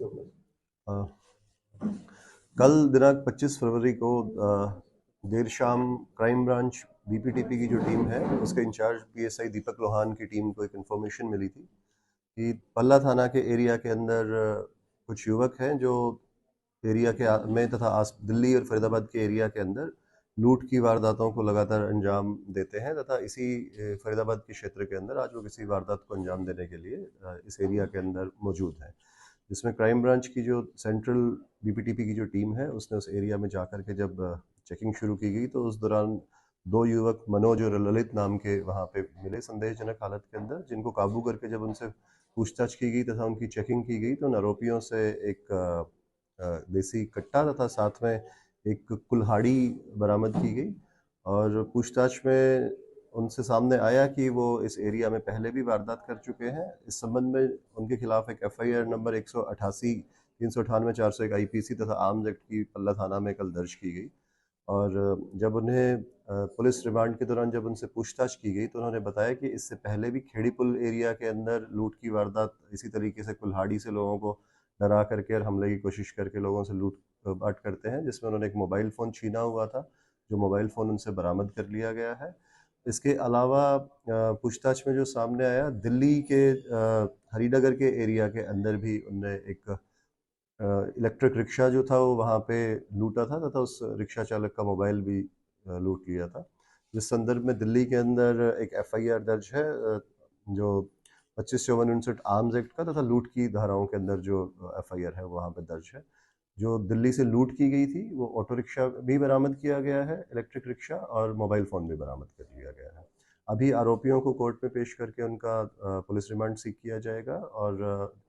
इसके ऊपर? कल दिनांक 25 फरवरी को देर शाम क्राइम ब्रांच बीपीटीपी की जो टीम है उसके इंचार्ज पीएसआई दीपक लोहान की टीम को एक इन्फॉर्मेशन मिली थी कि पल्ला थाना के एरिया के अंदर कुछ युवक हैं जो एरिया के में तथा दिल्ली और फरीदाबाद के एरिया के अंदर लूट की वारदातों को लगातार अंजाम देते हैं तथा इसी फरीदाबाद के क्षेत्र के अंदर आज वो किसी वारदात को अंजाम देने के लिए इस एरिया के अंदर मौजूद हैं, जिसमें क्राइम ब्रांच की जो सेंट्रल बीपीटीपी की जो टीम है उसने उस एरिया में जाकर के जब चेकिंग शुरू की गई तो उस दौरान दो युवक मनोज और ललित नाम के वहाँ पे मिले संदेहजनक हालत के अंदर, जिनको काबू करके जब उनसे पूछताछ की गई तथा उनकी चेकिंग की गई तो उन आरोपियों से एक देसी कट्टा तथा साथ में एक कुल्हाड़ी बरामद की गई और पूछताछ में उनसे सामने आया कि वो इस एरिया में पहले भी वारदात कर चुके हैं। इस संबंध में उनके खिलाफ एक एफआईआर नंबर 188, 398, 401 आईपीसी तथा आर्म्स एक्ट की पल्ला थाना में कल दर्ज की गई और जब उन्हें पुलिस रिमांड के दौरान जब उनसे पूछताछ की गई तो उन्होंने बताया कि इससे पहले भी खेड़ी पुल एरिया के अंदर लूट की वारदात इसी तरीके से कुल्हाड़ी से लोगों को डरा करके और हमले की कोशिश करके लोगों से लूट बाट करते हैं, जिसमें उन्होंने एक मोबाइल फ़ोन छीना हुआ था जो मोबाइल फ़ोन उनसे बरामद कर लिया गया है। इसके अलावा पूछताछ में जो सामने आया, दिल्ली के हरिनगर के एरिया के अंदर भी उनने एक इलेक्ट्रिक रिक्शा जो था वो वहाँ पे लूटा था तथा उस रिक्शा चालक का मोबाइल भी लूट लिया था, जिस संदर्भ में दिल्ली के अंदर एक एफआईआर दर्ज है जो 25/54 आर्म्स एक्ट का तथा लूट की धाराओं के अंदर जो एफआईआर है वहाँ पे दर्ज है। जो दिल्ली से लूट की गई थी वो ऑटो रिक्शा भी बरामद किया गया है, इलेक्ट्रिक रिक्शा, और मोबाइल फ़ोन भी बरामद कर लिया गया है। अभी आरोपियों को कोर्ट में पेश करके उनका पुलिस रिमांड सीख किया जाएगा और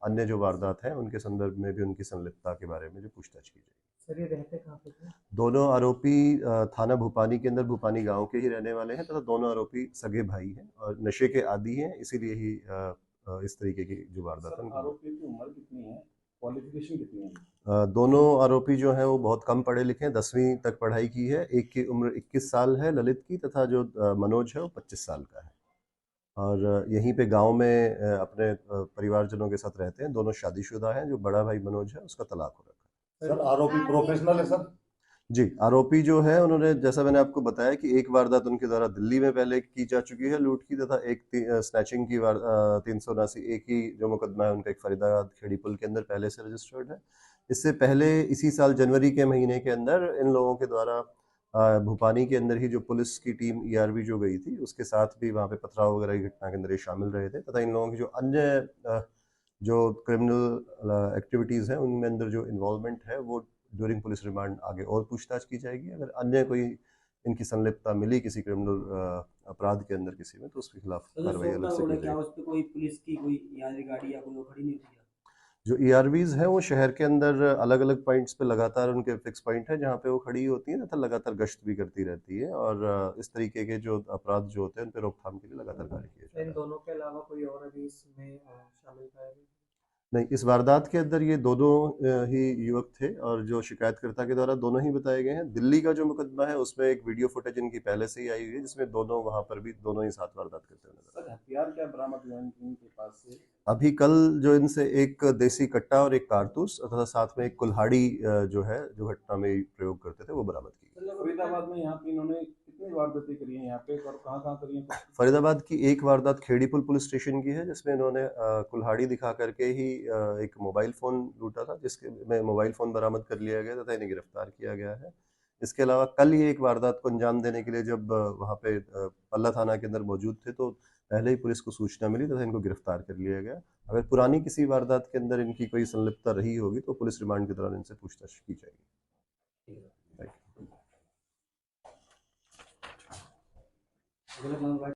अन्य जो वारदात हैं उनके संदर्भ में भी उनकी संलिप्तता के बारे में जो पूछताछ की जाएगी। सर ये रहते कहाँ पे थे? दोनों आरोपी थाना भूपानी के अंदर भूपानी गांव के ही रहने वाले हैं तथा दोनों आरोपी सगे भाई हैं और नशे के आदी हैं, इसीलिए ही इस तरीके की जो वारदात है। आरोपी की उम्र कितनी है, क्वालिफिकेशन कितनी है? दोनों आरोपी जो हैं वो बहुत कम पढ़े लिखे हैं, 10वीं तक पढ़ाई की है। एक की उम्र 21 साल है ललित की तथा जो मनोज है वो 25 साल का है और यहीं पे गांव में अपने परिवारजनों के साथ रहते हैं। दोनों शादीशुदा हैं। जो बड़ा भाई मनोज है उसका तलाक हो रखा है। सर आरोपी प्रोफेशनल है सर? जी, आरोपी जो है उन्होंने, जैसा मैंने आपको बताया कि एक वारदात उनके द्वारा दिल्ली में पहले की जा चुकी है लूट की तथा एक स्नैचिंग की 379 एक ही जो मुकदमा है उनका एक फरीदाबाद खेड़ी पुल के अंदर पहले से रजिस्टर्ड है। इससे पहले इसी साल जनवरी के महीने के अंदर इन लोगों के द्वारा भूपानी के अंदर ही जो पुलिस की टीम ईआरवी जो गई थी उसके साथ भी वहाँ पे पथराव वगैरह की घटना के अंदर ये शामिल रहे थे तथा इन लोगों की जो अन्य जो क्रिमिनल एक्टिविटीज़ हैं उनमें अंदर जो इन्वॉल्वमेंट है वो ड्यूरिंग पुलिस रिमांड आगे और पूछताछ की जाएगी। अगर अन्य कोई इनकी संलिप्तता मिली किसी क्रिमिनल अपराध के अंदर किसी में तो उसके खिलाफ कार्रवाई अलग से की जाएगी। उस पे कोई पुलिस की कोई यानी गाड़ी या कोई वो खड़ी नहीं होती है? जो ईआरवीज हैं वो शहर के अंदर अलग अलग पॉइंट्स पे लगातार उनके फिक्स पॉइंट है जहाँ पे वो खड़ी होती है तथा लगातार गश्त भी करती रहती है और इस तरीके के जो अपराध जो होते हैं उन पे रोकथाम के लिए लगातार कार्य किया जाता है। इन दोनों के अलावा कोई और अभी इसमें शामिल था? नहीं, इस वारदात के अंदर ये दोनों ही युवक थे और जो शिकायतकर्ता के द्वारा दोनों ही बताए गए हैं। दिल्ली का जो मुकदमा है उसमें एक वीडियो फुटेज इनकी पहले से ही आई हुई है जिसमें दोनों वहां पर भी दोनों ही साथ वारदात करते हुए नजर। सर हथियार क्या बरामद हुआ इनके पास से? अभी कल जो इनसे एक देसी कट्टा और एक कारतूस तथा साथ में एक कुल्हाड़ी जो है जो घटना में प्रयोग करते थे वो बरामद की। फरीदाबाद में यहाँ पे इन्होंने कितनी वारदातें करी हैं यहाँ पे और कहाँ करी हैं? फरीदाबाद की एक वारदात खेड़ी पुल पुलिस स्टेशन की है जिसमें इन्होंने कुल्हाड़ी दिखा करके ही एक मोबाइल फ़ोन लूटा था जिसके में मोबाइल फ़ोन बरामद कर लिया गया तथा इन्हें गिरफ्तार किया गया है। इसके अलावा कल ही एक वारदात को अंजाम देने के लिए जब वहाँ पे पल्ला थाना के अंदर मौजूद थे तो पहले ही पुलिस को सूचना मिली तथा इनको गिरफ्तार कर लिया गया। अगर पुरानी किसी वारदात के अंदर इनकी कोई संलिप्तता रही होगी तो पुलिस रिमांड के दौरान इनसे पूछताछ की जाएगी।